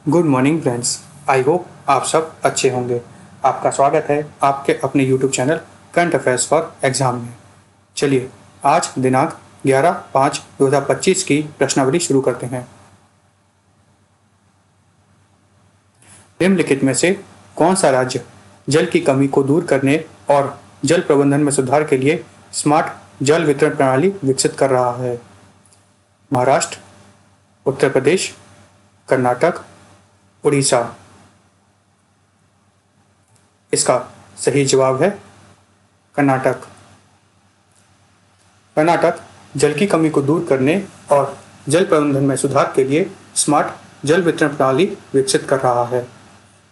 Good morning friends. I hope आप सब अच्छे होंगे। आपका स्वागत है आपके अपने YouTube channel current affairs for exam में। चलिए आज दिनांक 11/5/2025 की प्रश्नावली शुरू करते हैं। निम्नलिखित में से कौन सा राज्य जल की कमी को दूर करने और जल प्रबंधन में सुधार के लिए स्मार्ट जल वितरण प्रणाली विकसित कर रहा है? महाराष्ट्र, उत्तर प्रदेश, कर्नाटक, उड़ीसा। इसका सही जवाब है कर्नाटक। कर्नाटक जल की कमी को दूर करने और जल प्रबंधन में सुधार के लिए स्मार्ट जल वितरण प्रणाली विकसित कर रहा है।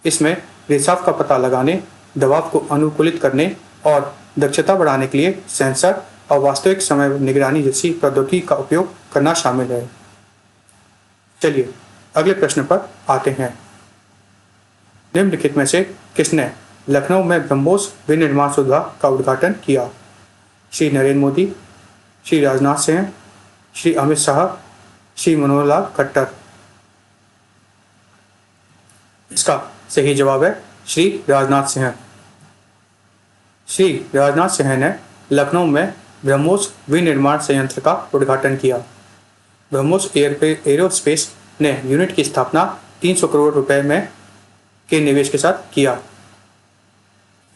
इसमें रिसाव का पता लगाने, दबाव को अनुकूलित करने और दक्षता बढ़ाने के लिए सेंसर और वास्तविक समय निगरानी जैसी प्रौद्योगिकी का उपयोग करना शामिल है। चलिए अगले प्रश्न पर आते हैं। निम्नलिखित में से किसने लखनऊ में ब्रह्मोस विनिर्माण सुविधा का उद्घाटन किया? श्री नरेंद्र मोदी, श्री राजनाथ सिंह, श्री अमित शाह, श्री मनोहर लाल खट्टर। इसका सही जवाब है श्री राजनाथ सिंह। श्री राजनाथ सिंह ने लखनऊ में ब्रह्मोस विनिर्माण संयंत्र का उद्घाटन किया। ब्रह्मोस एरोस्पेस ने यूनिट की स्थापना 300 करोड़ रुपए में के निवेश के साथ किया।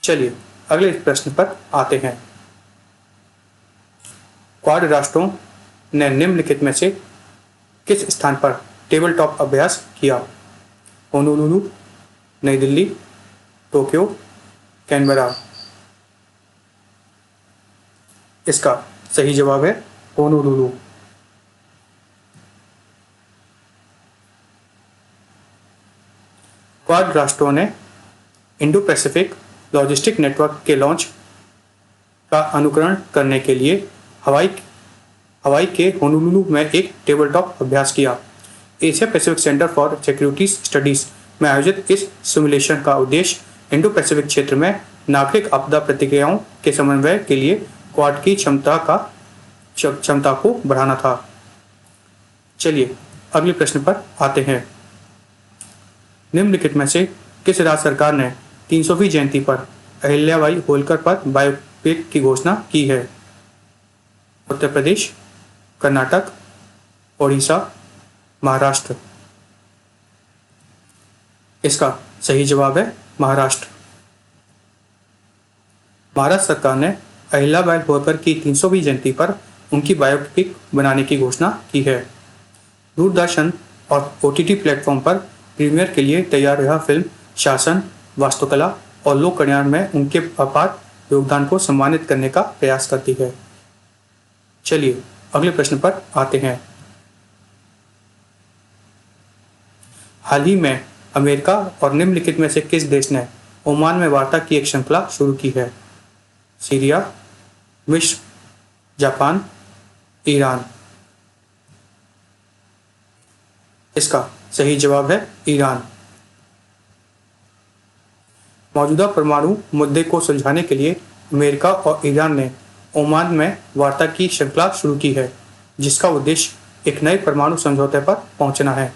चलिए अगले प्रश्न पर आते हैं। क्वाड राष्ट्रों ने निम्नलिखित में से किस स्थान पर टेबल टॉप अभ्यास किया? होनोलुलु, नई दिल्ली, टोक्यो, कैनबरा। इसका सही जवाब है होनोलुलु। क्वाड राष्ट्रों ने इंडो पैसिफिक लॉजिस्टिक नेटवर्क के लॉन्च का अनुकरण करने के लिए हवाई के होनोलुलु में एक टेबल टॉप अभ्यास किया। Asia Pacific centre for security studies में आयोजित इस सिमुलेशन का उद्देश्य इंडो पैसिफिक क्षेत्र में नागरिक आपदा प्रतिक्रियाओं के समन्वय के लिए क्वाड की क्षमता को बढ़ाना था। चलिए अगले प्रश्न पर आते हैं। निम्नलिखित में से किस राज्य सरकार ने 300वीं जयंती पर अहिल्याबाई होलकर पर बायोपिक की घोषणा की है? उत्तर प्रदेश, कर्नाटक, ओडिशा, महाराष्ट्र। इसका सही जवाब है महाराष्ट्र। महाराष्ट्र सरकार ने अहिल्याबाई होलकर की 300वीं जयंती पर उनकी बायोपिक बनाने की घोषणा की है। दूरदर्शन और OTT प्लेटफॉर्म पर प्रीमियर के लिए तैयार यह फिल्म शासन, वास्तुकला और लोक कल्याण में उनके अपार योगदान को सम्मानित करने का प्रयास करती है। चलिए अगले प्रश्न पर आते हैं। हाल ही में अमेरिका और निम्नलिखित में से किस देश ने ओमान में वार्ता की एक श्रृंखला शुरू की है? सीरिया, मिस्र, जापान, ईरान। इसका सही जवाब है ईरान। मौजूदा परमाणु मुद्दे को सुलझाने के लिए अमेरिका और ईरान ने ओमान में वार्ता की श्रृंखला शुरू की है, जिसका उद्देश्य एक नए परमाणु समझौते पर पहुंचना है।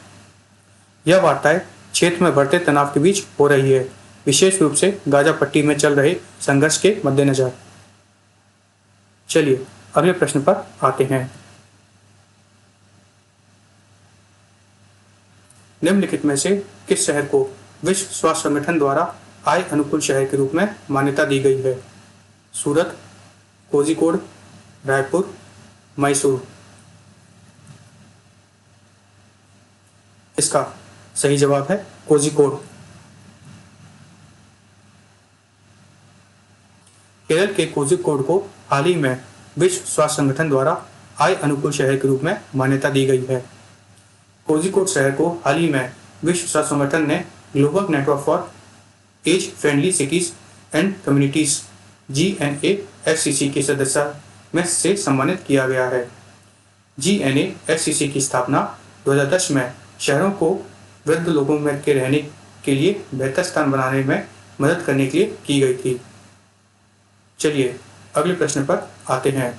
यह वार्ताएं क्षेत्र में बढ़ते तनाव के बीच हो रही है, विशेष रूप से गाजा पट्टी में चल रहे संघर्ष के मद्देनजर। चलिए अगले प्रश्न पर आते हैं। निम्नलिखित में से किस शहर को विश्व स्वास्थ्य संगठन द्वारा आय अनुकूल शहर के रूप में मान्यता दी गई है? सूरत, कोझिकोड, रायपुर, मैसूर। इसका सही जवाब है कोझिकोड। केरल के कोझिकोड को हाल ही में विश्व स्वास्थ्य संगठन द्वारा आय अनुकूल शहर के रूप में मान्यता दी गई है। कोझिकोड शहर को हाल ही में विश्व स्वास्थ्य संगठन ने global network for age friendly cities and communities GNAFCC के सदस्य में से सम्मानित किया गया है। GNAFCC की स्थापना 2010 में शहरों को वृद्ध लोगों में के रहने के लिए बेहतर स्थान बनाने में मदद करने के लिए की गई थी। चलिए अगले प्रश्न पर आते हैं।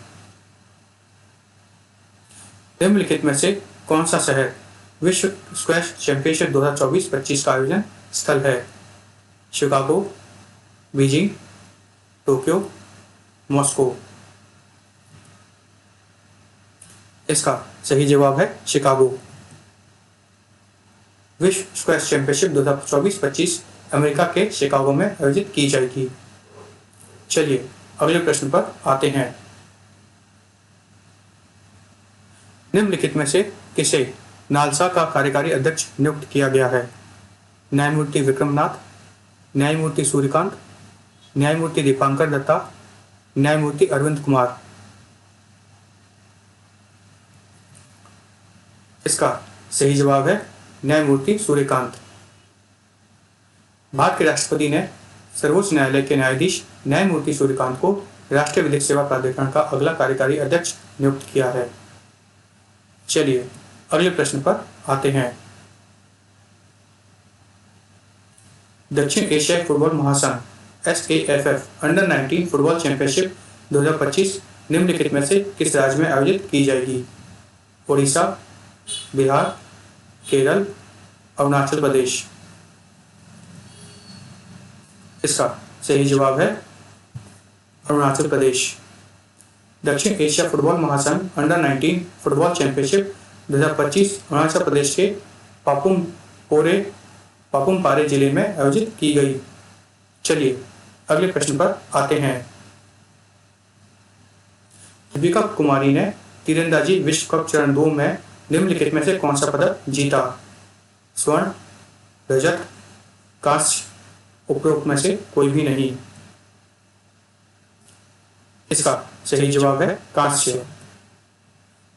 निम्नलिखित में से कौन सा शहर विश्व स्क्वैश चैंपियनशिप 2024-25 का आयोजन स्थल है? Chicago, Beijing, Tokyo, Moscow. इसका सही जवाब है शिकागो। विश्व स्क्वैश चैंपियनशिप 2024-25 अमेरिका के शिकागो में आयोजित की जाएगी। चलिए अगले प्रश्न पर आते हैं। निम्नलिखित में से किसे नालसा का कार्यकारी अध्यक्ष नियुक्त किया गया है? न्यायमूर्ति विक्रमनाथ, न्यायमूर्ति सूर्यकांत, न्यायमूर्ति दीपांकर दत्ता, न्यायमूर्ति अरविंद कुमार। इसका सही जवाब है न्यायमूर्ति सूर्यकांत। भारत के राष्ट्रपति ने सर्वोच्च न्यायालय के न्यायाधीश न्यायमूर्ति सूर्यकांत को राष्ट्रीय विधिक सेवा प्राधिकरण का अगला कार्यकारी अध्यक्ष नियुक्त किया है। चलिए अगले प्रश्न पर आते हैं। दक्षिण एशियाई फुटबॉल महासंघ SAFF अंडर 19 फुटबॉल चैंपियनशिप 2025 निम्नलिखित में से किस राज्य में आयोजित की जाएगी? ओडिशा, बिहार, केरल, अरुणाचल प्रदेश। इसका सही जवाब है अरुणाचल प्रदेश। दक्षिण एशिया फुटबॉल महासंघ under 19 football championship 2025 Arunachal Pradesh के पापुम पारे जिले में आयोजित की गई। चलिए अगले प्रश्न पर आते हैं। दीपिका कुमारी ने तीरंदाजी विश्व कप चरण 2 में निम्नलिखित में से कौन सा पदक जीता? स्वर्ण, रजत, कांस्य, उपरोक्त में से कोई भी नहीं। इसका सही जवाब है कांस्य।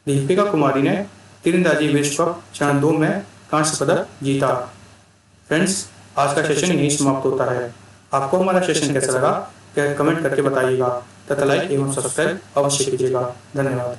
दीपिका कुमारी ने तीरंदाजी विश्व कप चरण 2 में कांस्य पदक जीता। फ्रेंड्स, आज का सेशन यही समाप्त होता है। आपको हमारा सेशन कैसा लगा कमेंट करके बताइएगा तथा लाइक एवं सब्सक्राइब अवश्य कीजिएगा। धन्यवाद।